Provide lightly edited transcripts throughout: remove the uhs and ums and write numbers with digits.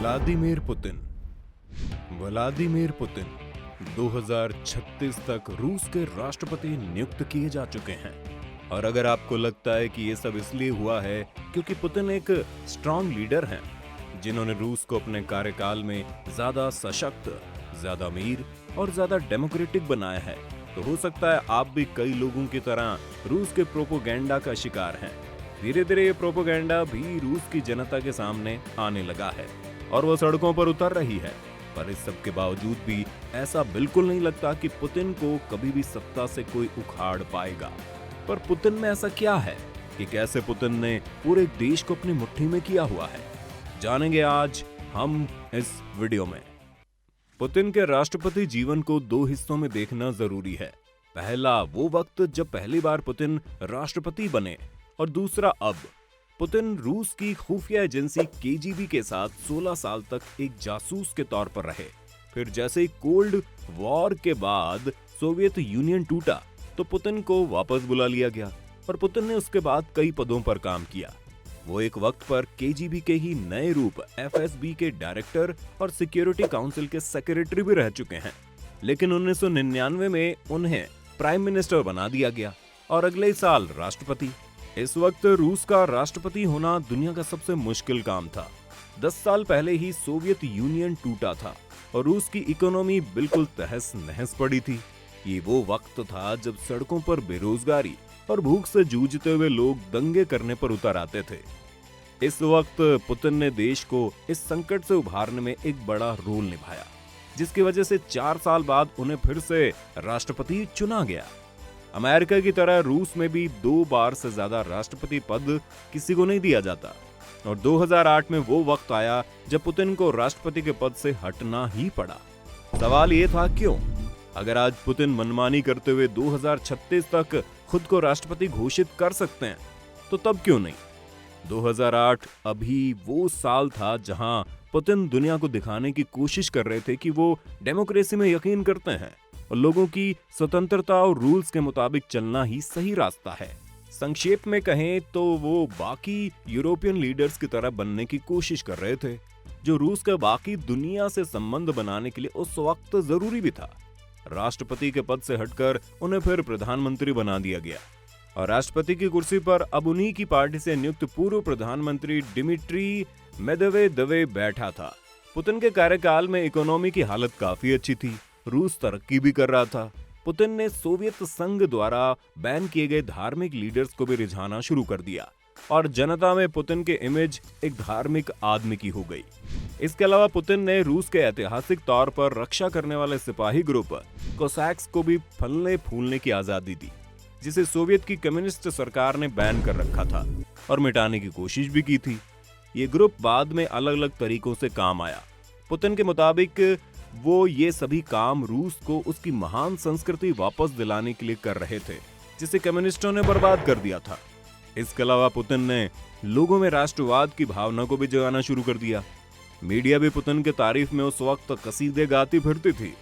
Vladimir Putin. Vladimir Putin 2036 तक रूस के राष्ट्रपति नियुक्त किए जा चुके हैं। और अगर आपको लगता है कि ये सब इसलिए हुआ है क्योंकि पुतिन एक स्ट्रॉन्ग लीडर हैं जिन्होंने रूस को अपने कार्यकाल में ज्यादा सशक्त, ज्यादा अमीर और ज्यादा डेमोक्रेटिक बनाया है, तो हो सकता है आप भी कई लोगों की तरह रूस के प्रोपोगेंडा का शिकार हैं। धीरे धीरे ये प्रोपोगेंडा भी रूस की जनता के सामने आने लगा है और वो सड़कों पर उतर रही है। पर इस सब के बावजूद भी ऐसा बिल्कुल नहीं लगता कि पुतिन को कभी भी सत्ता से कोई उखाड़ पाएगा। पर पुतिन में ऐसा क्या है कि कैसे पुतिन ने पूरे देश को अपनी मुट्ठी में किया हुआ है, जानेंगे आज हम इस वीडियो में। पुतिन के राष्ट्रपति जीवन को दो हिस्सों में देखना जरूरी है। पहला वो वक्त जब पहली बार पुतिन राष्ट्रपति बने और दूसरा अब। पुतिन रूस की खुफिया एजेंसी केजीबी के साथ 16 साल तक एक जासूस के तौर पर रहे। फिर जैसे ही कोल्ड वॉर के बाद सोवियत यूनियन टूटा तो पुतिन को वापस बुला लिया गया और पुतिन ने उसके बाद कई पदों पर काम किया। वो एक वक्त पर केजीबी के ही नए रूप एफएसबी के डायरेक्टर और सिक्योरिटी काउंसिल के सेक्रेटरी भी रह चुके हैं। लेकिन 1999 में उन्हें प्राइम मिनिस्टर बना दिया गया और अगले साल राष्ट्रपति। इस वक्त रूस का राष्ट्रपति होना दुनिया का सबसे मुश्किल काम था। 10 साल पहले ही सोवियत यूनियन टूटा था और रूस की इकोनॉमी बिल्कुल तहस नहस पड़ी थी। ये वो वक्त था जब सड़कों पर बेरोजगारी और भूख से जूझते हुए लोग दंगे करने पर उतर आते थे। इस वक्त पुतिन ने देश को इस संकट से उभारने में एक बड़ा रोल निभाया, जिसकी वजह से 4 साल बाद उन्हें फिर से राष्ट्रपति चुना गया। अमेरिका की तरह रूस में भी 2 बार से ज्यादा राष्ट्रपति पद किसी को नहीं दिया जाता और 2008 में वो वक्त आया जब पुतिन को राष्ट्रपति के पद से हटना ही पड़ा। सवाल ये था क्यों? अगर आज पुतिन मनमानी करते हुए 2036 तक खुद को राष्ट्रपति घोषित कर सकते हैं तो तब क्यों नहीं? 2008 अभी वो साल था जहां पुतिन दुनिया को दिखाने की कोशिश कर रहे थे कि वो डेमोक्रेसी में यकीन करते हैं और लोगों की स्वतंत्रता और रूल्स के मुताबिक चलना ही सही रास्ता है। संक्षेप में कहें तो वो बाकी यूरोपियन लीडर्स की तरह बनने की कोशिश कर रहे थे, जो रूस के बाकी दुनिया से संबंध बनाने के लिए उस वक्त जरूरी भी था। राष्ट्रपति के पद से हटकर उन्हें फिर प्रधानमंत्री बना दिया गया और राष्ट्रपति की कुर्सी पर अब उन्हीं की पार्टी से नियुक्त पूर्व प्रधानमंत्री डिमिट्री मेदवेदेव बैठा था। पुतिन के कार्यकाल में इकोनॉमी की हालत काफी अच्छी थी, रूस तरक्की भी कर रहा था। पुतिन ने सोवियत संघ द्वारा बैन किए गए धार्मिक लीडर्स को भी रिझाना शुरू कर दिया और जनता में पुतिन के इमेज एक धार्मिक आदमी की हो गई। इसके अलावा पुतिन ने रूस के ऐतिहासिक तौर पर रक्षा करने वाले सिपाही ग्रुप कोसैक्स को भी फलने फूलने की आजादी दी, जिसे सोवियत की कम्युनिस्ट सरकार ने बैन कर रखा था और मिटाने की कोशिश भी की थी। ये ग्रुप बाद में अलग अलग तरीकों से काम आया। पुतिन के मुताबिक वो ये सभी काम रूस को उसकी महान संस्कृति वापस दिलाने के लिए कर रहे थे, जिसे कम्युनिस्टों ने बर्बाद कर दिया था। इसके अलावा पुतिन ने लोगों में राष्ट्रवाद की भावना को भी जगाना शुरू कर दिया। मीडिया भी पुतिन के तारीफ में उस वक्त कसीदे गाती फिरती थी।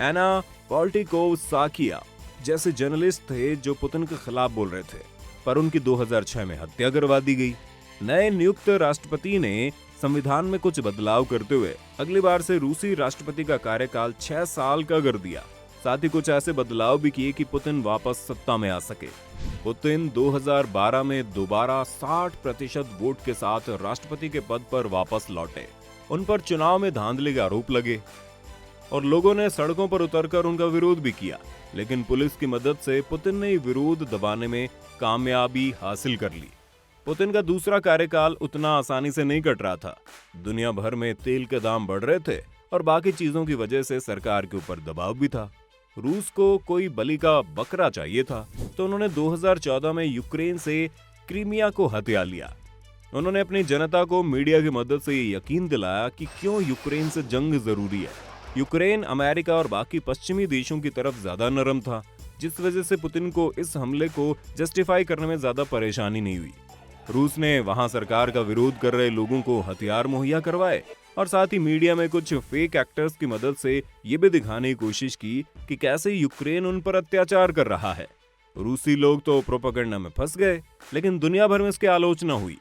एना पोलिटिकोवस्काया जैसे जर्नलिस्ट थे जो पुतिन के खिलाफ बोल रहे थे, पर उनकी 2006 में हत्या करवा दी गई। नए नियुक्त राष्ट्रपति ने संविधान में कुछ बदलाव करते हुए अगली बार से रूसी राष्ट्रपति का कार्यकाल 6 साल का कर दिया। साथ ही कुछ ऐसे बदलाव भी किए कि पुतिन वापस सत्ता में आ सके। पुतिन 2012 में दोबारा 60% वोट के साथ राष्ट्रपति के पद पर वापस लौटे। उन पर चुनाव में धांधली के आरोप लगे और लोगों ने सड़कों पर उतरकर उनका विरोध भी किया, लेकिन पुलिस की मदद से पुतिन ने विरोध दबाने में कामयाबी हासिल कर ली। पुतिन का दूसरा कार्यकाल उतना आसानी से नहीं कट रहा था। दुनिया भर में तेल के दाम बढ़ रहे थे और बाकी चीजों की वजह से सरकार के ऊपर दबाव भी था। रूस को कोई बलि का बकरा चाहिए था, तो उन्होंने 2014 में यूक्रेन से क्रीमिया को हथिया लिया। उन्होंने अपनी जनता को मीडिया की मदद से ये यकीन दिलाया कि क्यों यूक्रेन से जंग जरूरी है। यूक्रेन अमेरिका और बाकी पश्चिमी देशों की तरफ ज्यादा नरम था, जिस वजह से पुतिन को इस हमले को जस्टिफाई करने में ज्यादा परेशानी नहीं हुई। रूस ने वहां सरकार का विरोध कर रहे लोगों को हथियार मुहैया करवाए और साथ ही मीडिया में कुछ फेक एक्टर्स की मदद से ये भी दिखाने की कोशिश की कि कैसे यूक्रेन उन पर अत्याचार कर रहा है। रूसी लोग तो प्रोपेगेंडा में फंस गए, लेकिन दुनिया भर में इसकी आलोचना हुई।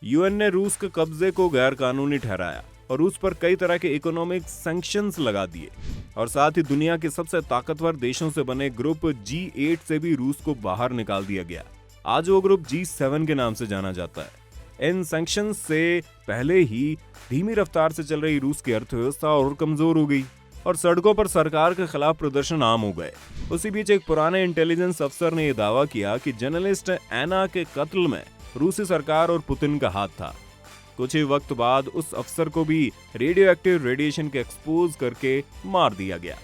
यूएन ने रूस के कब्जे को गैर कानूनी ठहराया और रूस पर कई तरह के इकोनॉमिक सैंक्शंस लगा दिए और साथ ही दुनिया के सबसे ताकतवर देशों से बने ग्रुप G8 से भी रूस को बाहर निकाल दिया गया। आज वो ग्रुप G7 के नाम से जाना जाता है। इन सैंक्शंस से पहले ही धीमी रफ्तार से चल रही रूस की अर्थव्यवस्था और कमजोर हो गई और सड़कों पर सरकार के खिलाफ प्रदर्शन आम हो गए। उसी बीच एक पुराने इंटेलिजेंस अफसर ने यह दावा किया कि जर्नलिस्ट एना के कत्ल में रूसी सरकार और पुतिन का हाथ था। कुछ ही वक्त बाद उस अफसर को भी रेडियो एक्टिव रेडिएशन के एक्सपोज करके मार दिया गया।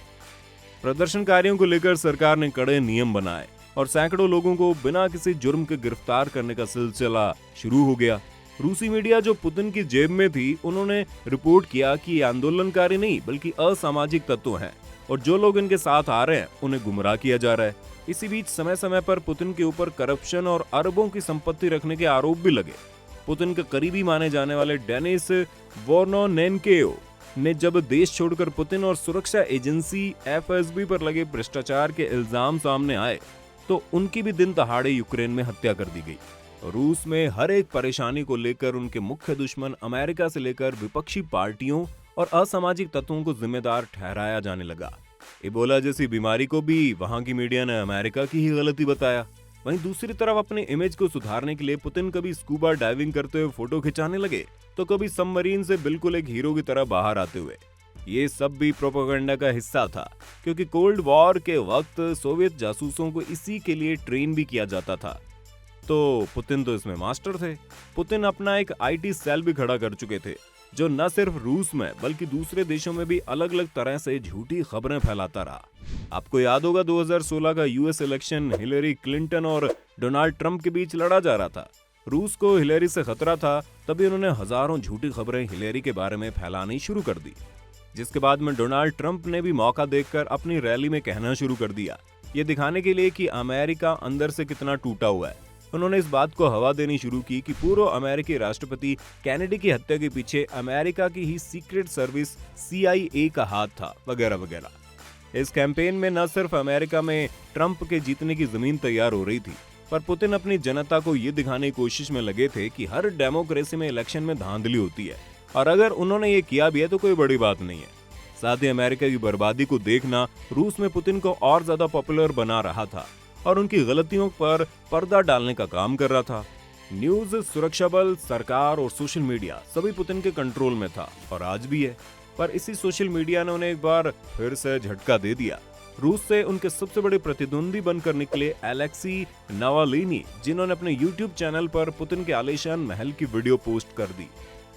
प्रदर्शनकारियों को लेकर सरकार ने कड़े नियम बनाए और सैकड़ों लोगों को बिना किसी जुर्म के गिरफ्तार करने का सिलसिला शुरू हो गया। रूसी मीडिया जो पुतिन की जेब में थी, उन्होंने रिपोर्ट किया कि ये आंदोलनकारी नहीं बल्कि असामाजिक तत्व हैं और जो लोग इनके साथ आ रहे हैं उन्हें गुमराह किया जा रहा है। इसी बीच समय समय पर पुतिन के ऊपर करप्शन और अरबों की संपत्ति रखने के आरोप भी लगे। पुतिन के करीबी माने जाने वाले डेनिस वोरोनेन्को ने जब देश छोड़कर पुतिन और सुरक्षा एजेंसी FSB पर लगे भ्रष्टाचार के इल्जाम सामने आए तो उनकी भी दिन दहाड़े यूक्रेन में हत्या कर दी गई। रूस में हर एक परेशानी को लेकर उनके मुख्य दुश्मन अमेरिका से लेकर विपक्षी पार्टियों और असामाजिक तत्वों को जिम्मेदार ठहराया जाने लगा। इबोला जैसी बीमारी को भी वहां की मीडिया ने अमेरिका की ही गलती बताया। वहीं दूसरी तरफ अपने इमेज को सुधारने के लिए पुतिन कभी स्कूबा डाइविंग करते हुए फोटो खिंचाने लगे तो कभी सबमरीन से बिल्कुल एक हीरो की तरह बाहर आते हुए। ये सब भी प्रोपेगेंडा का हिस्सा था, क्योंकि कोल्ड वॉर के वक्त सोवियत जासूसों को इसी के लिए ट्रेन भी किया जाता था। तो पुतिन तो इसमें मास्टर थे। पुतिन अपना एक IT सेल भी खड़ा कर चुके थे जो न सिर्फ रूस में बल्कि दूसरे देशों में भी अलग अलग तरह से झूठी खबरें फैलाता रहा। आपको याद होगा 2016 का US इलेक्शन हिलेरी क्लिंटन और डोनाल्ड ट्रंप के बीच लड़ा जा रहा था। रूस को हिलेरी से खतरा था, तभी उन्होंने हजारों झूठी खबरें हिलेरी के बारे में फैलानी शुरू कर दी, जिसके बाद में डोनाल्ड ट्रंप ने भी मौका देखकर अपनी रैली में कहना शुरू कर दिया, ये दिखाने के लिए कि अमेरिका अंदर से कितना टूटा हुआ है। उन्होंने इस बात को हवा देनी शुरू की कि पूर्व अमेरिकी राष्ट्रपति कैनेडी की हत्या के पीछे अमेरिका की ही सीक्रेट सर्विस CIA का हाथ था, वगैरह वगैरह। इस कैंपेन में न सिर्फ अमेरिका में ट्रंप के जीतने की जमीन तैयार हो रही थी, पर पुतिन अपनी जनता को ये दिखाने की कोशिश में लगे थे कि हर डेमोक्रेसी में इलेक्शन में धांधली होती है और अगर उन्होंने ये किया भी है तो कोई बड़ी बात नहीं है। साथ ही अमेरिका की बर्बादी को देखना रूस में पुतिन को और ज्यादा पॉपुलर बना रहा था और उनकी गलतियों पर पर्दा डालने का काम कर रहा था। न्यूज, सुरक्षा बल, सरकार और सोशल मीडिया सभी पुतिन के कंट्रोल में था और आज भी है। पर इसी सोशल मीडिया ने उन्हें एक बार फिर से झटका दे दिया। रूस से उनके सबसे बड़े प्रतिद्वंदी बनकर निकले एलेक्सी नावालिनी, जिन्होंने अपने YouTube चैनल पर पुतिन के आलीशान महल की वीडियो पोस्ट कर दी।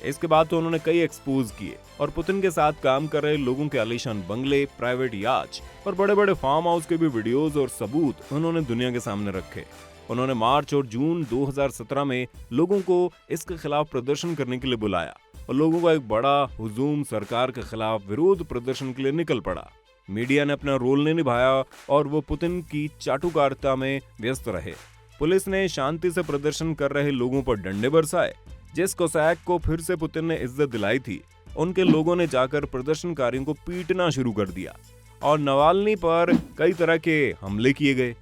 इसके बाद तो उन्होंने कई एक्सपोज किए और पुतिन के साथ काम कर रहे लोगों के आलीशान बंगले, प्राइवेट याच और बड़े बड़े फार्म हाउस के भी वीडियोस और सबूत उन्होंने दुनिया के सामने रखे। उन्होंने मार्च और जून 2017 में लोगों को इसके खिलाफ प्रदर्शन करने के लिए बुलाया और लोगों का एक बड़ा हुजूम सरकार के खिलाफ विरोध प्रदर्शन के लिए निकल पड़ा। मीडिया ने अपना रोल नहीं निभाया और वो पुतिन की चाटुकारिता में व्यस्त रहे। पुलिस ने शांति से प्रदर्शन कर रहे लोगों पर डंडे बरसाए। जिस कोसैक को फिर से पुतिन ने इज्जत दिलाई थी, उनके लोगों ने जाकर प्रदर्शनकारियों को पीटना शुरू कर दिया और नवाल्नी पर कई तरह के हमले किए गए।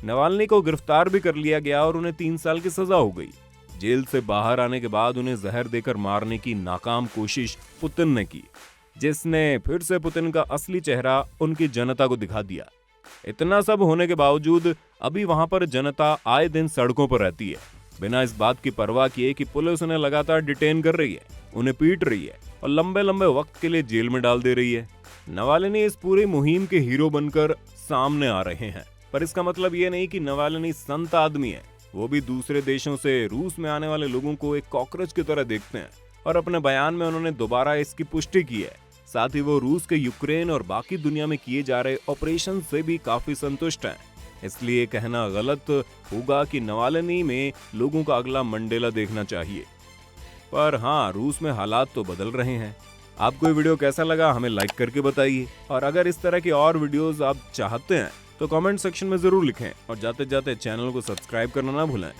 नवाल्नी को गिरफ्तार भी कर लिया गया और उन्हें 3 साल की सजा हो गई। जेल से बाहर आने के बाद उन्हें जहर देकर मारने की नाकाम कोशिश पुतिन ने की, जिसने फिर से पुतिन का असली चेहरा उनकी जनता को दिखा दिया। इतना सब होने के बावजूद अभी वहां पर जनता आए दिन सड़कों पर रहती है, बिना इस बात की परवाह किए कि पुलिस उन्हें लगातार डिटेन कर रही है, उन्हें पीट रही है और लंबे लंबे वक्त के लिए जेल में डाल दे रही है। नवाल्नी इस पूरी मुहिम के हीरो बनकर सामने आ रहे हैं, पर इसका मतलब ये नहीं कि नवाल्नी संत आदमी है। वो भी दूसरे देशों से रूस में आने वाले लोगों को एक कॉकरोच की तरह देखते हैं और अपने बयान में उन्होंने दोबारा इसकी पुष्टि की है। साथ ही वो रूस के यूक्रेन और बाकी दुनिया में किए जा रहे ऑपरेशन से भी काफी संतुष्ट हैं। इसलिए कहना गलत होगा कि नवाल्नी में लोगों का अगला मंडेला देखना चाहिए। पर हाँ, रूस में हालात तो बदल रहे हैं। आपको ये वीडियो कैसा लगा हमें लाइक करके बताइए, और अगर इस तरह की और वीडियोस आप चाहते हैं तो कमेंट सेक्शन में जरूर लिखें और जाते जाते चैनल को सब्सक्राइब करना ना भूलें।